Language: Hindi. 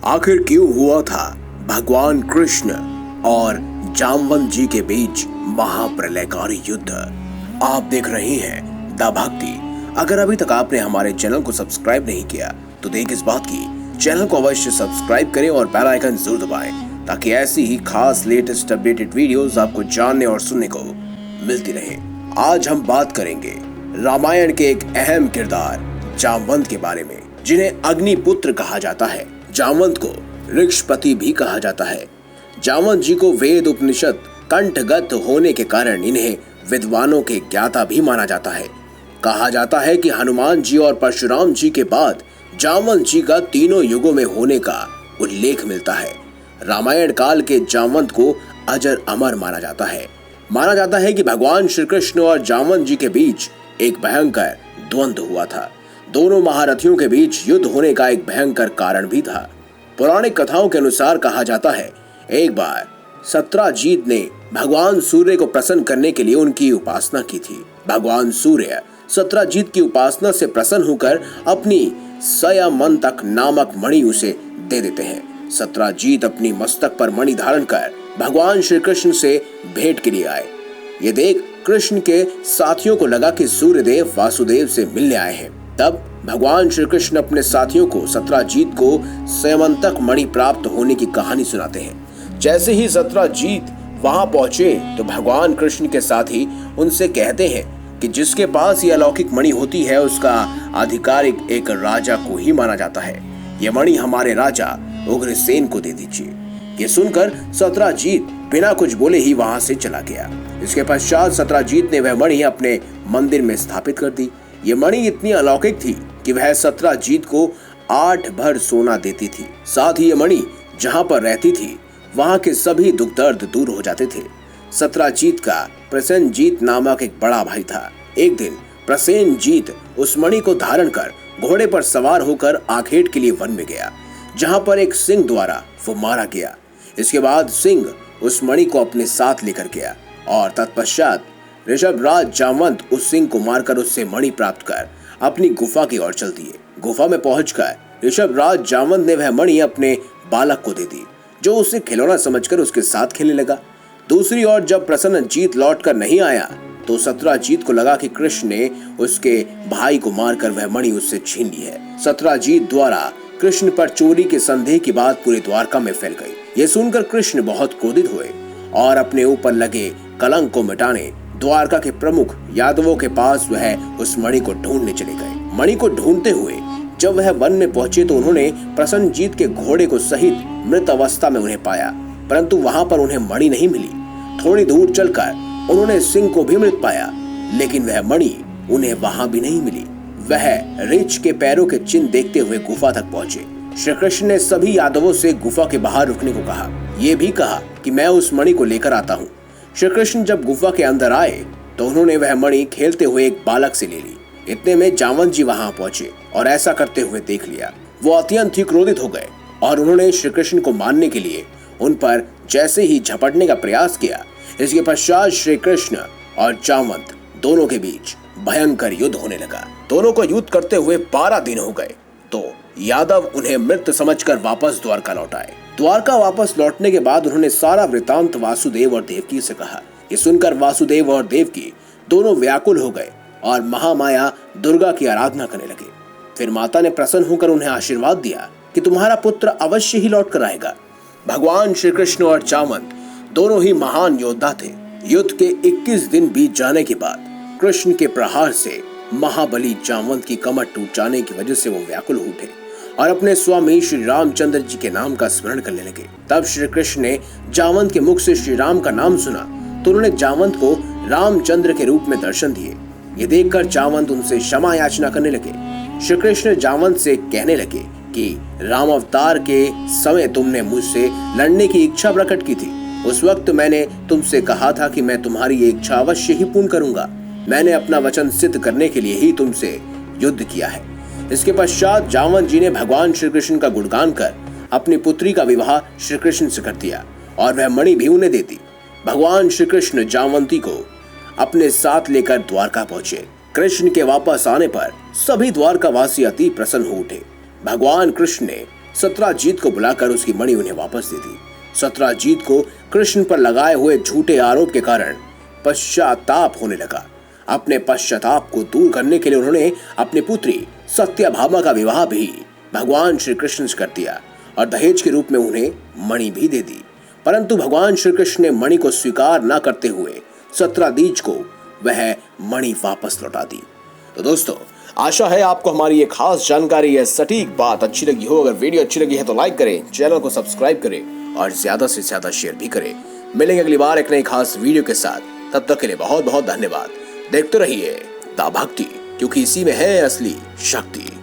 आखिर क्यों हुआ था भगवान कृष्ण और जामवंत जी के बीच महाप्रलयकारी युद्ध? आप देख रहे हैं द भक्ति। अगर अभी तक आपने हमारे चैनल को सब्सक्राइब नहीं किया तो देख इस बात की चैनल को अवश्य सब्सक्राइब करें और बेल आइकन जरूर दबाएं ताकि ऐसी ही खास लेटेस्ट अपडेटेड वीडियोस आपको जानने और सुनने को मिलती रहे। आज हम बात करेंगे रामायण के एक अहम किरदार जामवंत के बारे में, जिन्हें अग्निपुत्र कहा जाता है। जामवंत को ऋक्षपति भी कहा जाता है। जामवंत जी को वेद उपनिषद कंठगत होने के कारण इन्हें विद्वानों के ज्ञाता भी माना जाता है। कहा जाता है कि हनुमान जी और परशुराम जी के बाद जामवंत जी का तीनों युगों में होने का उल्लेख मिलता है। रामायण काल के जामवंत को अजर अमर माना जाता है। माना जाता है कि भगवान श्री कृष्ण और जामवंत जी के बीच एक भयंकर द्वंद्व हुआ था। दोनों महारथियों के बीच युद्ध होने का एक भयंकर कारण भी था। पौराणिक कथाओं के अनुसार कहा जाता है एक बार सत्राजीत ने भगवान सूर्य को प्रसन्न करने के लिए उनकी उपासना की थी। भगवान सूर्य सत्राजीत की उपासना से प्रसन्न होकर अपनी संयमंतक नामक मणि उसे दे देते हैं। सत्राजीत अपनी मस्तक पर मणि धारण कर भगवान श्री कृष्ण से भेंट के लिए आए। ये देख कृष्ण के साथियों को लगा कि सूर्यदेव वासुदेव से मिलने आए हैं। तब भगवान श्री कृष्ण अपने साथियों को सत्राजीत को संयमंतक मणि प्राप्त होने की कहानी सुनाते हैं। जैसे ही सत्राजीत वहां पहुंचे तो भगवान कृष्ण के साथी उनसे कहते हैं कि जिसके पास यह अलौकिक मणि होती है उसका आधिकारिक एक राजा को ही माना जाता है। यह मणि हमारे राजा उग्रसेन को दे दीजिए। ये सुनकर सत्राजीत बिना कुछ बोले ही वहां से चला गया। इसके पश्चात सत्राजीत ने वह मणि अपने मंदिर में स्थापित कर दी। ये मणि इतनी अलौकिक थी कि वह सत्राजीत को 8 भर सोना देती थी। साथ ही ये मणि जहां पर रहती थी वहां के सभी दुख दर्द दूर हो जाते थे। सत्राजीत का प्रसेनजीत नामक एक बड़ा भाई था। एक दिन प्रसेनजीत उस मणि को धारण कर घोड़े पर सवार होकर आखेट के लिए वन में गया, जहां पर एक सिंह द्वारा वो मारा गया। इसके बाद सिंह उस मणि को अपने साथ लेकर गया और तत्पश्चात ऋषभराज जामवंत उस सिंह को मारकर उससे मणि प्राप्त कर अपनी गुफा की ओर चल दिए। गुफा में पहुंचकर ऋषभराज जामवंत ने वह मणि अपने बालक को दे दी, जो उसे खिलौना समझकर उसके साथ खेलने लगा। दूसरी ओर जब प्रसन्नजीत लौटकर नहीं आया तो सत्राजीत को लगा कि कृष्ण ने उसके भाई को मारकर वह मणि उससे छीन ली है। सत्राजीत द्वारा कृष्ण पर चोरी के संदेह की बात पूरे द्वारका में फैल गई। ये सुनकर कृष्ण बहुत क्रोधित हुए और अपने ऊपर लगे कलंक को मिटाने द्वारका के प्रमुख यादवों के पास वह उस मणि को ढूंढने चले गए। मणि को ढूंढते हुए जब वह वन में पहुंचे तो उन्होंने प्रसन्नजीत के घोड़े को सहित मृत अवस्था में उन्हें पाया, परंतु वहां पर उन्हें मणि नहीं मिली। थोड़ी दूर चलकर उन्होंने सिंह को भी मृत पाया, लेकिन वह मणि उन्हें वहां भी नहीं मिली। वह ऋच के पैरों के चिन्ह देखते हुए गुफा तक पहुंचे। श्री कृष्ण ने सभी यादवों से गुफा के बाहर रुकने को कहा। ये भी कहा कि मैं उस मणि को लेकर आता हूँ। श्री कृष्ण जब गुफा के अंदर आए तो उन्होंने वह मणि खेलते हुए एक बालक से ले ली। इतने में जामवंत जी वहां पहुंचे और ऐसा करते हुए देख लिया। वो अत्यंत ही क्रोधित हो गए और उन्होंने श्री कृष्ण को मारने के लिए उन पर जैसे ही झपटने का प्रयास किया। इसके पश्चात श्री कृष्ण और जामवंत दोनों के बीच भयंकर युद्ध होने लगा। दोनों को युद्ध करते हुए 12 दिन हो गए तो यादव उन्हें मृत समझकर वापस द्वारका लौट आए। द्वारका वापस लौटने के बाद उन्होंने सारा वृतांत वासुदेव और देवकी से कहा। ये सुनकर वासुदेव और देवकी दोनों व्याकुल हो गए और महामाया दुर्गा की आराधना करने लगे। फिर माता ने प्रसन्न होकर उन्हें आशीर्वाद दिया कि तुम्हारा पुत्र अवश्य ही लौट कर आएगा। भगवान श्री कृष्ण और जामवंत दोनों ही महान योद्धा थे। युद्ध के 21 दिन बीत जाने के बाद कृष्ण के प्रहार से महाबली जामवंत की कमर टूट जाने की वजह से वो व्याकुल हो उठे और अपने स्वामी श्री रामचंद्र जी के नाम का स्मरण करने लगे। तब श्री कृष्ण ने जामवंत के मुख से श्री राम का नाम सुना तो उन्होंने जामवंत को रामचंद्र के रूप में दर्शन दिए। ये देखकर जामवंत उनसे क्षमा याचना करने लगे। श्री कृष्ण जामवंत से कहने लगे कि राम अवतार के समय तुमने मुझसे लड़ने की इच्छा प्रकट की थी। उस वक्त मैंने तुमसे कहा था कि मैं तुम्हारी ये इच्छा अवश्य ही पूर्ण करूंगा। मैंने अपना वचन सिद्ध करने के लिए ही तुमसे युद्ध किया है। इसके पश्चात जामवंत जी ने भगवान श्री कृष्ण का गुणगान कर अपनी पुत्री का विवाह श्री कृष्ण से कर दिया और वह मणि भी उन्हें दे दी। भगवान श्री कृष्ण जामवंती को अपने साथ लेकर द्वारका पहुंचे। कृष्ण के वापस आने पर सभी द्वारकावासी अति प्रसन्न हो उठे। भगवान कृष्ण ने सत्यजीत को बुलाकर उसकी मणि उन्हें वापस दे दी। सत्यजीत को कृष्ण पर लगाए हुए झूठे आरोप के कारण पश्चाताप होने लगा। अपने पश्चाताप को दूर करने के लिए उन्होंने अपनी पुत्री सत्यभामा का विवाह भी भगवान श्री कृष्ण से कर दिया और दहेज के रूप में उन्हें मणि भी दे दी। परंतु भगवान श्री कृष्ण ने मणि को स्वीकार न करते हुए सत्यजीत को वह मणि वापस लौटा दी। तो दोस्तों, आशा है आपको हमारी ये खास जानकारी, यह सटीक बात अच्छी लगी हो। अगर वीडियो अच्छी लगी है तो लाइक करें, चैनल को सब्सक्राइब करें और ज्यादा से ज्यादा शेयर भी करें। मिलेंगे अगली बार एक नई खास वीडियो के साथ। तब तक के लिए बहुत बहुत धन्यवाद। देखते रहिए दा भक्ति, क्योंकि इसी में है असली शक्ति।